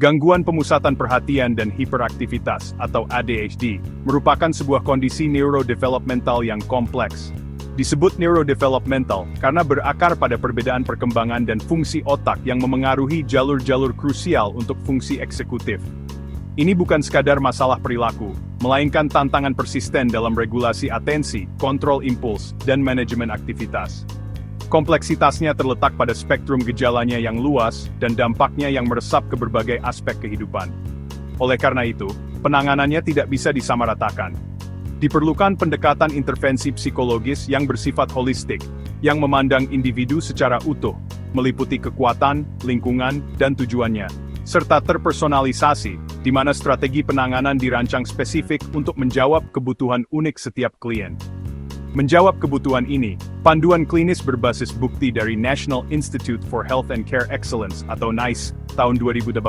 Gangguan pemusatan perhatian dan hiperaktivitas atau ADHD merupakan sebuah kondisi neurodevelopmental yang kompleks. Disebut neurodevelopmental karena berakar pada perbedaan perkembangan dan fungsi otak yang memengaruhi jalur-jalur krusial untuk fungsi eksekutif. Ini bukan sekadar masalah perilaku, melainkan tantangan persisten dalam regulasi atensi, kontrol impuls, dan manajemen aktivitas. Kompleksitasnya terletak pada spektrum gejalanya yang luas dan dampaknya yang meresap ke berbagai aspek kehidupan. Oleh karena itu, penanganannya tidak bisa disamaratakan. Diperlukan pendekatan intervensi psikologis yang bersifat holistik, yang memandang individu secara utuh, meliputi kekuatan, lingkungan, dan tujuannya, serta terpersonalisasi, di mana strategi penanganan dirancang spesifik untuk menjawab kebutuhan unik setiap klien. Menjawab kebutuhan ini, panduan klinis berbasis bukti dari National Institute for Health and Care Excellence atau NICE tahun 2018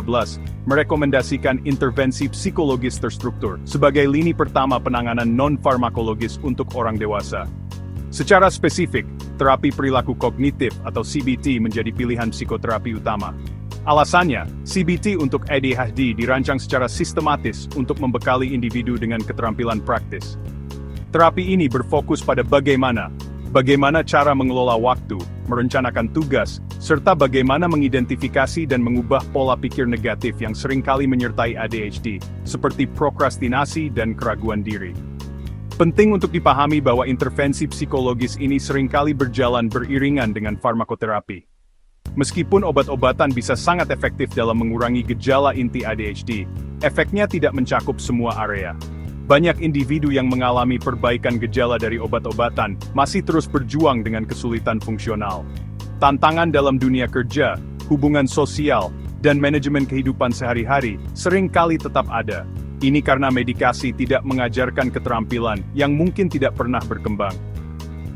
merekomendasikan intervensi psikologis terstruktur sebagai lini pertama penanganan non-farmakologis untuk orang dewasa. Secara spesifik, terapi perilaku kognitif atau CBT menjadi pilihan psikoterapi utama. Alasannya, CBT untuk ADHD dirancang secara sistematis untuk membekali individu dengan keterampilan praktis. Terapi ini berfokus pada bagaimana cara mengelola waktu, merencanakan tugas, serta bagaimana mengidentifikasi dan mengubah pola pikir negatif yang seringkali menyertai ADHD, seperti prokrastinasi dan keraguan diri. Penting untuk dipahami bahwa intervensi psikologis ini seringkali berjalan beriringan dengan farmakoterapi. Meskipun obat-obatan bisa sangat efektif dalam mengurangi gejala inti ADHD, efeknya tidak mencakup semua area. Banyak individu yang mengalami perbaikan gejala dari obat-obatan masih terus berjuang dengan kesulitan fungsional. Tantangan dalam dunia kerja, hubungan sosial, dan manajemen kehidupan sehari-hari sering kali tetap ada. Ini karena medikasi tidak mengajarkan keterampilan yang mungkin tidak pernah berkembang.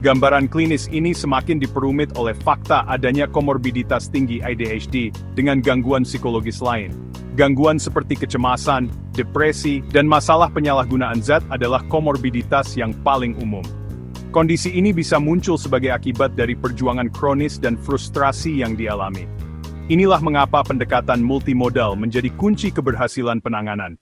Gambaran klinis ini semakin diperumit oleh fakta adanya komorbiditas tinggi ADHD dengan gangguan psikologis lain. Gangguan seperti kecemasan, depresi, dan masalah penyalahgunaan zat adalah komorbiditas yang paling umum. Kondisi ini bisa muncul sebagai akibat dari perjuangan kronis dan frustrasi yang dialami. Inilah mengapa pendekatan multimodal menjadi kunci keberhasilan penanganan.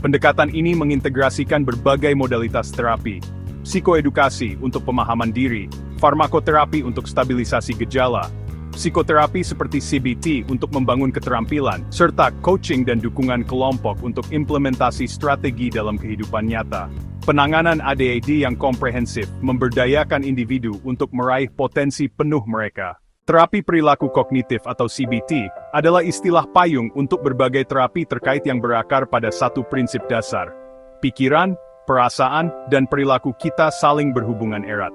Pendekatan ini mengintegrasikan berbagai modalitas terapi, psikoedukasi untuk pemahaman diri, farmakoterapi untuk stabilisasi gejala, psikoterapi seperti CBT untuk membangun keterampilan, serta coaching dan dukungan kelompok untuk implementasi strategi dalam kehidupan nyata. Penanganan ADHD yang komprehensif memberdayakan individu untuk meraih potensi penuh mereka. Terapi perilaku kognitif atau CBT adalah istilah payung untuk berbagai terapi terkait yang berakar pada satu prinsip dasar. Pikiran, perasaan, dan perilaku kita saling berhubungan erat.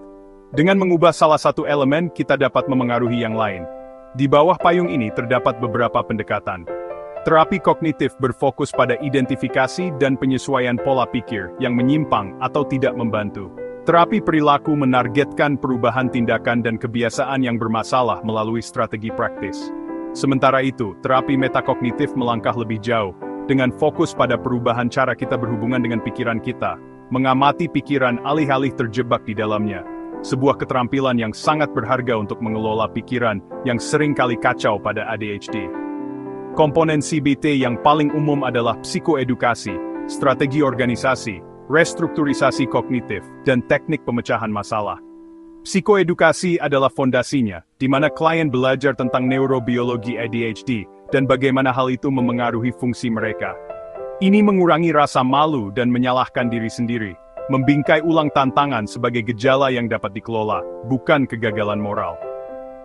Dengan mengubah salah satu elemen, kita dapat memengaruhi yang lain. Di bawah payung ini terdapat beberapa pendekatan. Terapi kognitif berfokus pada identifikasi dan penyesuaian pola pikir yang menyimpang atau tidak membantu. Terapi perilaku menargetkan perubahan tindakan dan kebiasaan yang bermasalah melalui strategi praktis. Sementara itu, terapi metakognitif melangkah lebih jauh, dengan fokus pada perubahan cara kita berhubungan dengan pikiran kita, mengamati pikiran alih-alih terjebak di dalamnya. Sebuah keterampilan yang sangat berharga untuk mengelola pikiran yang sering kali kacau pada ADHD. Komponen CBT yang paling umum adalah psikoedukasi, strategi organisasi, restrukturisasi kognitif, dan teknik pemecahan masalah. Psikoedukasi adalah fondasinya, di mana klien belajar tentang neurobiologi ADHD dan bagaimana hal itu memengaruhi fungsi mereka. Ini mengurangi rasa malu dan menyalahkan diri sendiri. Membingkai ulang tantangan sebagai gejala yang dapat dikelola, bukan kegagalan moral.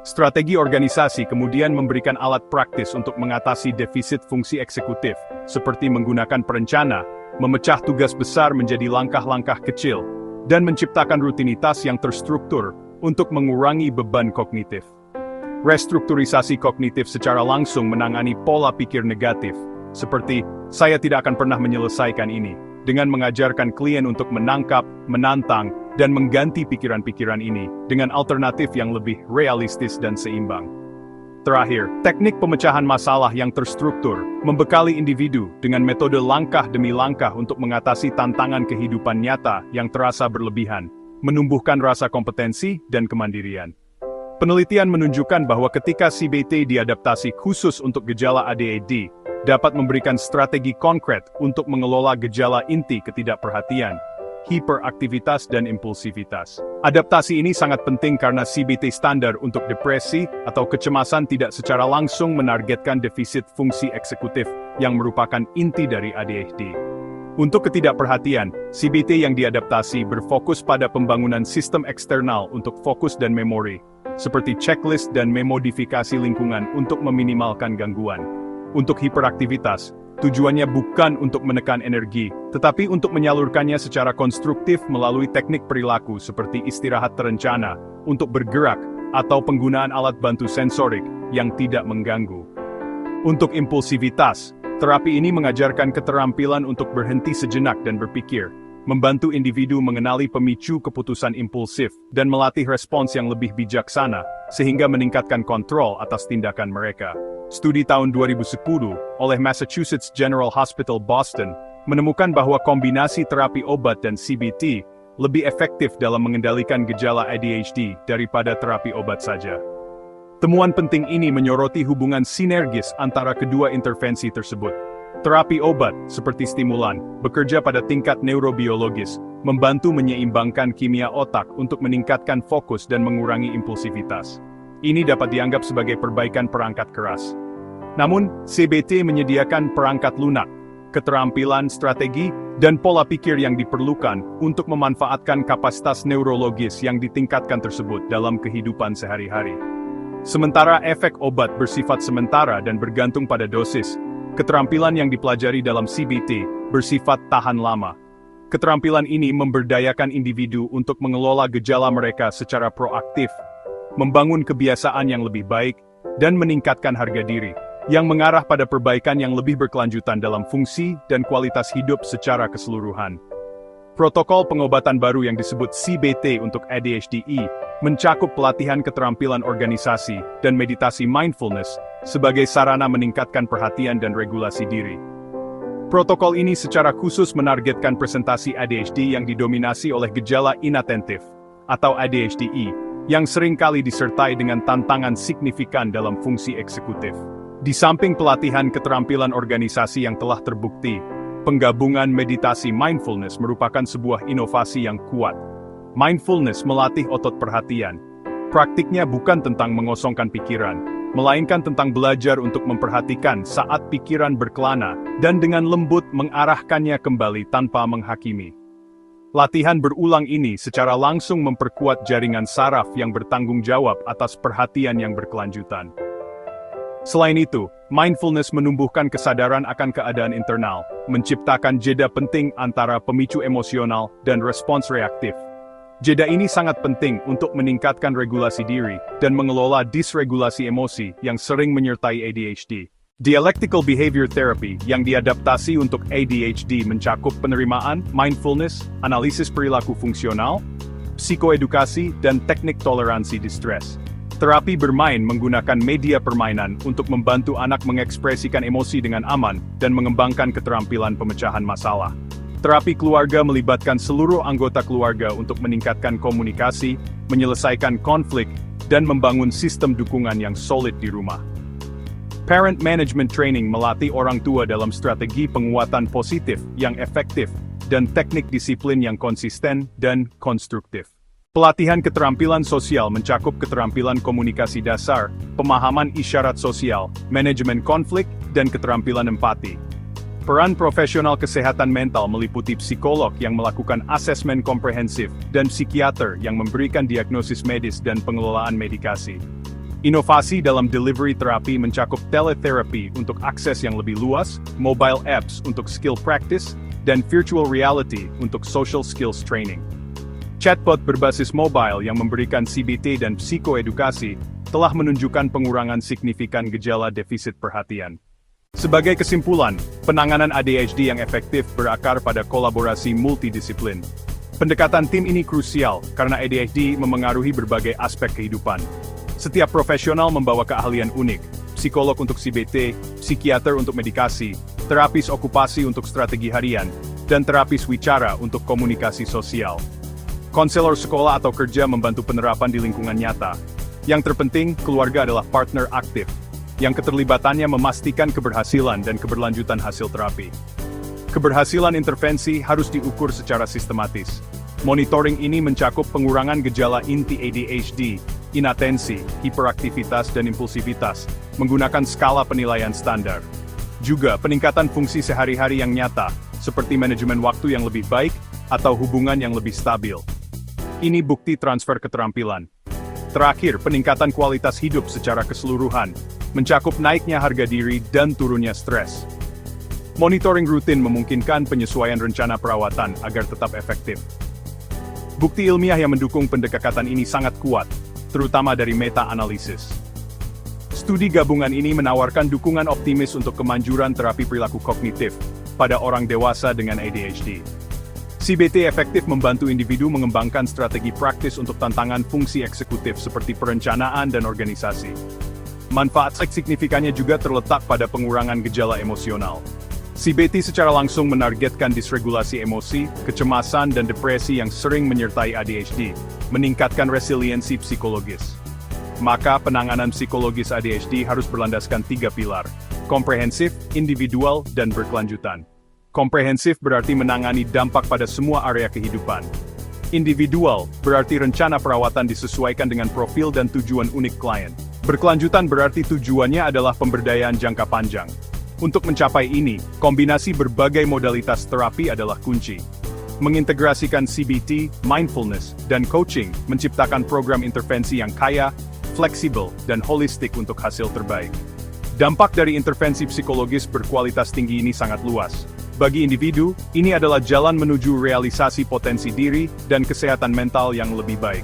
Strategi organisasi kemudian memberikan alat praktis untuk mengatasi defisit fungsi eksekutif, seperti menggunakan perencana, memecah tugas besar menjadi langkah-langkah kecil, dan menciptakan rutinitas yang terstruktur untuk mengurangi beban kognitif. Restrukturisasi kognitif secara langsung menangani pola pikir negatif, seperti, saya tidak akan pernah menyelesaikan ini, dengan mengajarkan klien untuk menangkap, menantang, dan mengganti pikiran-pikiran ini dengan alternatif yang lebih realistis dan seimbang. Terakhir, teknik pemecahan masalah yang terstruktur membekali individu dengan metode langkah demi langkah untuk mengatasi tantangan kehidupan nyata yang terasa berlebihan, menumbuhkan rasa kompetensi dan kemandirian. Penelitian menunjukkan bahwa ketika CBT diadaptasi khusus untuk gejala ADHD, dapat memberikan strategi konkret untuk mengelola gejala inti ketidakperhatian, hiperaktivitas dan impulsivitas. Adaptasi ini sangat penting karena CBT standar untuk depresi atau kecemasan tidak secara langsung menargetkan defisit fungsi eksekutif yang merupakan inti dari ADHD. Untuk ketidakperhatian, CBT yang diadaptasi berfokus pada pembangunan sistem eksternal untuk fokus dan memori, seperti checklist dan memodifikasi lingkungan untuk meminimalkan gangguan. Untuk hiperaktivitas, tujuannya bukan untuk menekan energi, tetapi untuk menyalurkannya secara konstruktif melalui teknik perilaku seperti istirahat terencana, untuk bergerak, atau penggunaan alat bantu sensorik yang tidak mengganggu. Untuk impulsivitas, terapi ini mengajarkan keterampilan untuk berhenti sejenak dan berpikir, membantu individu mengenali pemicu keputusan impulsif, dan melatih respons yang lebih bijaksana, sehingga meningkatkan kontrol atas tindakan mereka. Studi tahun 2010 oleh Massachusetts General Hospital Boston menemukan bahwa kombinasi terapi obat dan CBT lebih efektif dalam mengendalikan gejala ADHD daripada terapi obat saja. Temuan penting ini menyoroti hubungan sinergis antara kedua intervensi tersebut. Terapi obat, seperti stimulan, bekerja pada tingkat neurobiologis, membantu menyeimbangkan kimia otak untuk meningkatkan fokus dan mengurangi impulsivitas. Ini dapat dianggap sebagai perbaikan perangkat keras. Namun, CBT menyediakan perangkat lunak, keterampilan strategi, dan pola pikir yang diperlukan untuk memanfaatkan kapasitas neurologis yang ditingkatkan tersebut dalam kehidupan sehari-hari. Sementara efek obat bersifat sementara dan bergantung pada dosis, keterampilan yang dipelajari dalam CBT bersifat tahan lama. Keterampilan ini memberdayakan individu untuk mengelola gejala mereka secara proaktif, membangun kebiasaan yang lebih baik, dan meningkatkan harga diri, yang mengarah pada perbaikan yang lebih berkelanjutan dalam fungsi dan kualitas hidup secara keseluruhan. Protokol pengobatan baru yang disebut CBT untuk ADHD mencakup pelatihan keterampilan organisasi dan meditasi mindfulness sebagai sarana meningkatkan perhatian dan regulasi diri. Protokol ini secara khusus menargetkan presentasi ADHD yang didominasi oleh gejala inatentif, atau ADHD, yang seringkali disertai dengan tantangan signifikan dalam fungsi eksekutif. Di samping pelatihan keterampilan organisasi yang telah terbukti, penggabungan meditasi mindfulness merupakan sebuah inovasi yang kuat. Mindfulness melatih otot perhatian. Praktiknya bukan tentang mengosongkan pikiran, melainkan tentang belajar untuk memperhatikan saat pikiran berkelana, dan dengan lembut mengarahkannya kembali tanpa menghakimi. Latihan berulang ini secara langsung memperkuat jaringan saraf yang bertanggung jawab atas perhatian yang berkelanjutan. Selain itu, mindfulness menumbuhkan kesadaran akan keadaan internal, menciptakan jeda penting antara pemicu emosional dan respons reaktif. Jeda ini sangat penting untuk meningkatkan regulasi diri dan mengelola disregulasi emosi yang sering menyertai ADHD. Dialectical Behavior Therapy yang diadaptasi untuk ADHD mencakup penerimaan, mindfulness, analisis perilaku fungsional, psikoedukasi, dan teknik toleransi distres. Terapi bermain menggunakan media permainan untuk membantu anak mengekspresikan emosi dengan aman dan mengembangkan keterampilan pemecahan masalah. Terapi keluarga melibatkan seluruh anggota keluarga untuk meningkatkan komunikasi, menyelesaikan konflik, dan membangun sistem dukungan yang solid di rumah. Parent Management Training melatih orang tua dalam strategi penguatan positif yang efektif dan teknik disiplin yang konsisten dan konstruktif. Pelatihan keterampilan sosial mencakup keterampilan komunikasi dasar, pemahaman isyarat sosial, manajemen konflik, dan keterampilan empati. Peran profesional kesehatan mental meliputi psikolog yang melakukan asesmen komprehensif dan psikiater yang memberikan diagnosis medis dan pengelolaan medikasi. Inovasi dalam delivery terapi mencakup teletherapy untuk akses yang lebih luas, mobile apps untuk skill practice, dan virtual reality untuk social skills training. Chatbot berbasis mobile yang memberikan CBT dan psikoedukasi telah menunjukkan pengurangan signifikan gejala defisit perhatian. Sebagai kesimpulan, penanganan ADHD yang efektif berakar pada kolaborasi multidisiplin. Pendekatan tim ini krusial karena ADHD memengaruhi berbagai aspek kehidupan. Setiap profesional membawa keahlian unik, psikolog untuk CBT, psikiater untuk medikasi, terapis okupasi untuk strategi harian, dan terapis wicara untuk komunikasi sosial. Konselor sekolah atau kerja membantu penerapan di lingkungan nyata. Yang terpenting, keluarga adalah partner aktif, yang keterlibatannya memastikan keberhasilan dan keberlanjutan hasil terapi. Keberhasilan intervensi harus diukur secara sistematis. Monitoring ini mencakup pengurangan gejala inti ADHD, inatensi, hiperaktivitas dan impulsivitas, menggunakan skala penilaian standar. Juga peningkatan fungsi sehari-hari yang nyata, seperti manajemen waktu yang lebih baik, atau hubungan yang lebih stabil. Ini bukti transfer keterampilan. Terakhir, peningkatan kualitas hidup secara keseluruhan, mencakup naiknya harga diri dan turunnya stres. Monitoring rutin memungkinkan penyesuaian rencana perawatan agar tetap efektif. Bukti ilmiah yang mendukung pendekatan ini sangat kuat, terutama dari meta-analisis. Studi gabungan ini menawarkan dukungan optimis untuk kemanjuran terapi perilaku kognitif pada orang dewasa dengan ADHD. CBT efektif membantu individu mengembangkan strategi praktis untuk tantangan fungsi eksekutif seperti perencanaan dan organisasi. Manfaat signifikannya juga terletak pada pengurangan gejala emosional. CBT secara langsung menargetkan disregulasi emosi, kecemasan dan depresi yang sering menyertai ADHD, meningkatkan resiliensi psikologis. Maka penanganan psikologis ADHD harus berlandaskan 3 pilar: komprehensif, individual, dan berkelanjutan. Komprehensif berarti menangani dampak pada semua area kehidupan. Individual berarti rencana perawatan disesuaikan dengan profil dan tujuan unik klien. Berkelanjutan berarti tujuannya adalah pemberdayaan jangka panjang. Untuk mencapai ini, kombinasi berbagai modalitas terapi adalah kunci. Mengintegrasikan CBT, mindfulness, dan coaching menciptakan program intervensi yang kaya, fleksibel, dan holistik untuk hasil terbaik. Dampak dari intervensi psikologis berkualitas tinggi ini sangat luas. Bagi individu, ini adalah jalan menuju realisasi potensi diri dan kesehatan mental yang lebih baik.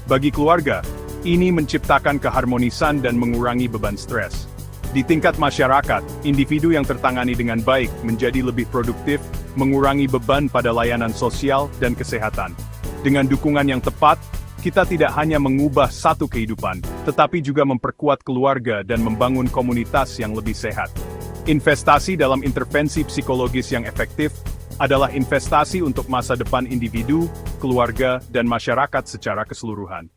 Bagi keluarga, ini menciptakan keharmonisan dan mengurangi beban stres. Di tingkat masyarakat, individu yang tertangani dengan baik menjadi lebih produktif, mengurangi beban pada layanan sosial dan kesehatan. Dengan dukungan yang tepat, kita tidak hanya mengubah satu kehidupan, tetapi juga memperkuat keluarga dan membangun komunitas yang lebih sehat. Investasi dalam intervensi psikologis yang efektif adalah investasi untuk masa depan individu, keluarga, dan masyarakat secara keseluruhan.